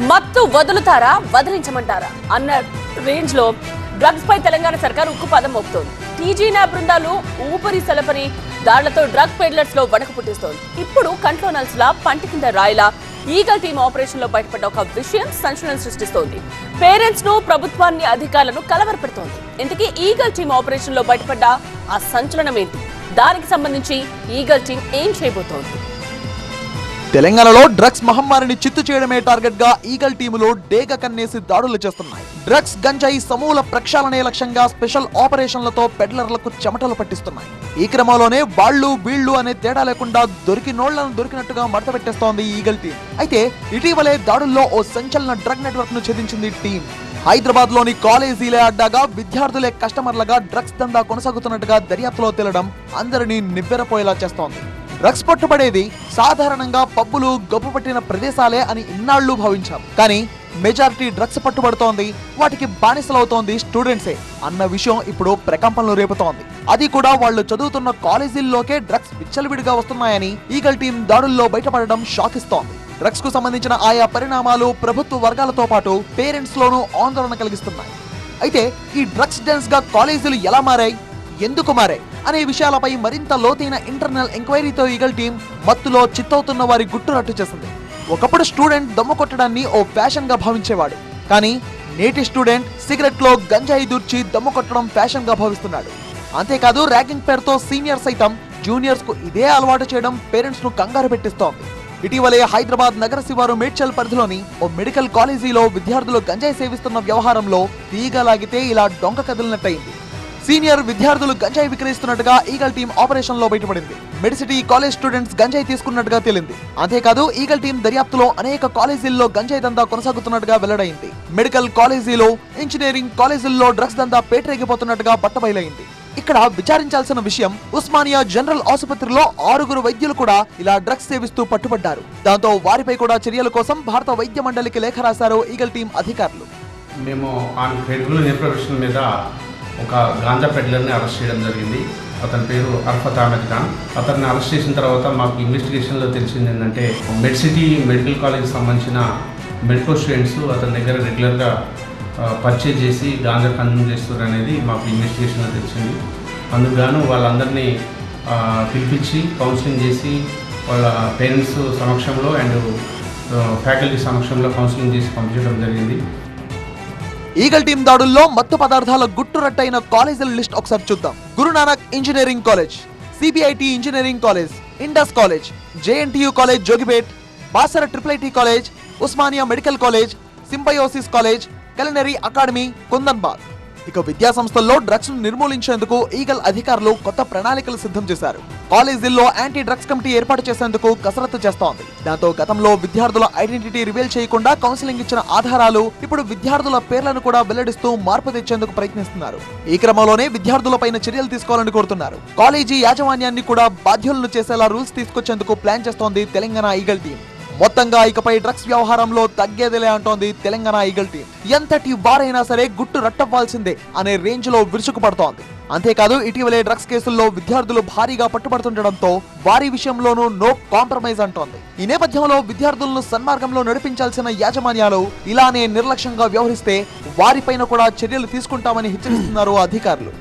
మత్తు వదులుతారా వదిలించమంటారా అన్న రేంజ్ లో డ్రగ్స్ పై తెలంగాణ సర్కార్ ఉక్కుపాదం మోపుతోంది. టీజీ న్యాబ్ బృందాలు ఊపిరి సలపని దాళ్లతో డ్రగ్ పెడ్లర్స్ లో వణకు పుట్టిస్తోంది. ఇప్పుడు కంట్రోనల్స్ లా పంటి కింద రాయిలా ఈగల్ టీమ్ ఆపరేషన్ లో బయటపడ్డ ఒక విషయం సంచలనం సృష్టిస్తోంది. పేరెంట్స్ ను, ప్రభుత్వాన్ని, అధికారులను కలవరపెడుతోంది. ఇంతకీ ఈగల్ టీమ్ ఆపరేషన్ లో బయటపడ్డ ఆ సంచలనం ఏంటి? దానికి సంబంధించి ఈగల్ టీమ్ ఏం చేయబోతోంది? తెలంగాణలో డ్రగ్స్ మహమ్మారిని చిత్తు చేయడమే టార్గెట్ గా ఈగల్ టీములు డేగ కన్నేసి దాడులు చేస్తున్నాయి. డ్రగ్స్, గంజాయి సమూల ప్రక్షాళనే లక్ష్యంగా స్పెషల్ ఆపరేషన్లతో పెడ్లర్లకు చెమటలు పట్టిస్తున్నాయి. ఈ క్రమంలోనే వాళ్లు వీళ్లు అనే తేడా లేకుండా దొరికినోళ్లను దొరికినట్టుగా మడతపెట్టేస్తోంది ఈగల్ టీం. అయితే ఇటీవలే దాడుల్లో ఓ సంచలన డ్రగ్ నెట్వర్క్ ను ఛేదించింది టీం. హైదరాబాద్ లోని కాలేజీలే అడ్డాగా విద్యార్థులే కస్టమర్లుగా డ్రగ్స్ దందా కొనసాగుతున్నట్టుగా దర్యాప్తులో తేలడం అందరినీ నివ్వెరపోయేలా చేస్తోంది. డ్రగ్స్ పట్టుబడేది సాధారణంగా పబ్బులు, గబ్బు పట్టిన ప్రదేశాలే అని ఇన్నాళ్లు భావించాం. కానీ మెజారిటీ డ్రగ్స్ పట్టుబడుతోంది, వాటికి బానిసలవుతోంది స్టూడెంట్సే అన్న విషయం ఇప్పుడు ప్రకంపనలు రేపుతోంది. అది కూడా వాళ్ళు చదువుతున్న కాలేజీల్లోకే డ్రగ్స్ విచ్చలవిడిగా వస్తున్నాయని ఈగల్ టీం దాడుల్లో బయటపడడం షాక్ ఇస్తోంది. డ్రగ్స్ కు సంబంధించిన ఆయా పరిణామాలు ప్రభుత్వ వర్గాలతో పాటు పేరెంట్స్ లోనూ ఆందోళన కలిగిస్తున్నాయి. అయితే ఈ డ్రగ్స్ డెన్స్ గా కాలేజీలు ఎలా మారాయి, ఎందుకు మారాయి అనే విషయాలపై మరింత లోతైన ఇంటర్నల్ ఎంక్వైరీతో ఈగల్ టీం మత్తులో చిత్తవుతున్న వారి గుట్టు రట్టు చేసింది. ఒకప్పుడు స్టూడెంట్ దమ్ము కొట్టడాన్ని ఓ ఫ్యాషన్ గా భావించేవాడు. కానీ నేటి స్టూడెంట్ సిగరెట్ లో గంజాయి దూర్చి దమ్ము కొట్టడం ఫ్యాషన్ గా భావిస్తున్నాడు. అంతేకాదు ర్యాగింగ్ పేరుతో సీనియర్ సైతం జూనియర్స్ కు ఇదే అలవాటు చేయడం పేరెంట్స్ ను కంగారు పెట్టిస్తోంది. ఇటీవలే హైదరాబాద్ నగర శివారు మేడ్చల్ పరిధిలోని ఓ మెడికల్ కాలేజీలో విద్యార్థులు గంజాయి సేవిస్తున్న వ్యవహారంలో తీగలాగితే ఇలా డొంక కదిలినట్టయింది. సీనియర్ విద్యార్థులు గంజాయి విక్రయిస్తున్నట్టుగా ఈగల్ టీం ఆపరేషన్ లో బయటపడింది. మెడిసిటీ కాలేజ్ స్టూడెంట్స్ గంజాయి తీసుకున్నట్టుగా తేలింది. అంతేకాదు ఈగల్ టీం దర్యాప్తులో అనేక కాలేజీల్లో గంజాయి దందా కొనసాగుతున్నట్టుగా వెల్లడైంది. మెడికల్ కాలేజీలో, ఇంజనీరింగ్ కాలేజీల్లో డ్రగ్స్ దందా పేటరేగిపోతున్నట్టుగా బట్టబయలైంది. ఇక్కడ విచారించాల్సిన విషయం, ఉస్మానియా జనరల్ ఆసుపత్రిలో 6 వైద్యులు కూడా ఇలా డ్రగ్స్ సేవిస్తూ పట్టుబడ్డారు. దాంతో వారిపై కూడా చర్యల కోసం భారత వైద్య మండలికి లేఖ రాశారు ఈగల్ టీం అధికారులు. మేము ఆన్ క్రెడిబుల్ ఇన్ఫర్మేషన్ మీద ఒక గాంజా పెడ్లర్ని అరెస్ట్ చేయడం జరిగింది. అతని పేరు అర్ఫత్ అహ్మద్ ఖాన్. అతన్ని అరెస్ట్ చేసిన తర్వాత మాకు ఇన్వెస్టిగేషన్లో తెలిసింది ఏంటంటే మెడ్సిటీ మెడికల్ కాలేజ్కి సంబంధించిన మెడికల్ స్టూడెంట్స్ అతని దగ్గర రెగ్యులర్గా పర్చేజ్ చేసి గాంజా కన్జ్యూమ్ చేస్తారు అనేది మాకు ఇన్వెస్టిగేషన్లో తెలిసింది. అందుకు గాను వాళ్ళందరినీ పిలిపించి కౌన్సిలింగ్ చేసి వాళ్ళ పేరెంట్స్ సమక్షంలో అండ్ ఫ్యాకల్టీ సమక్షంలో కౌన్సిలింగ్ చేసి పంపించడం జరిగింది. ఈగల్ టీం దాడుల్లో మత్తు పదార్థాల గుట్టురట్టైన కాలేజీల లిస్ట్ ఒకసారి చూద్దాం. Guru Nanak engineering college, CBIT engineering college, Indus college, JNTU college Jogipet, Basara triple college, Osmania medical college, symbiosis college, culinary academy, Kundanbagh. ఇక విద్యా సంస్థల్లో డ్రగ్స్ ను నిర్మూలించేందుకు ఈగల్ అధికారులు కొత్త ప్రణాళికలు సిద్ధం చేశారు. కాలేజీల్లో యాంటీ డ్రగ్స్ కమిటీ ఏర్పాటు చేసేందుకు కసరత్తు చేస్తోంది. దాంతో గతంలో విద్యార్థుల ఐడెంటిటీ రివీల్ చేయకుండా కౌన్సిలింగ్ ఇచ్చిన ఆధారాలు ఇప్పుడు విద్యార్థుల పేర్లను కూడా వెల్లడిస్తూ మార్పు తెచ్చేందుకు ప్రయత్నిస్తున్నారు. ఈ క్రమంలోనే విద్యార్థులపైన చర్యలు తీసుకోవాలని కోరుతున్నారు. కాలేజీ యాజమాన్యాన్ని కూడా బాధ్యులను చేసేలా రూల్స్ తీసుకొచ్చేందుకు ప్లాన్ చేస్తోంది తెలంగాణ ఈగల్ టీం. మొత్తంగా ఇకపై డ్రగ్స్ వ్యవహారంలో తగ్గేదిలే అంటోంది తెలంగాణ ఈగల్ టీం. ఎంతటి వారైనా సరే గుట్టు రట్టవ్వాల్సిందే అనే రేంజ్ లో విరుచుకుపడుతోంది. అంతేకాదు ఇటీవలే డ్రగ్స్ కేసుల్లో విద్యార్థులు భారీగా పట్టుబడుతుండటంతో వారి విషయంలోనూ నో కాంప్రమైజ్ అంటోంది. ఈ నేపథ్యంలో విద్యార్థులను సన్మార్గంలో నడిపించాల్సిన యాజమాన్యాలు ఇలానే నిర్లక్ష్యంగా వ్యవహరిస్తే వారిపైన కూడా చర్యలు తీసుకుంటామని హెచ్చరిస్తున్నారు అధికారులు.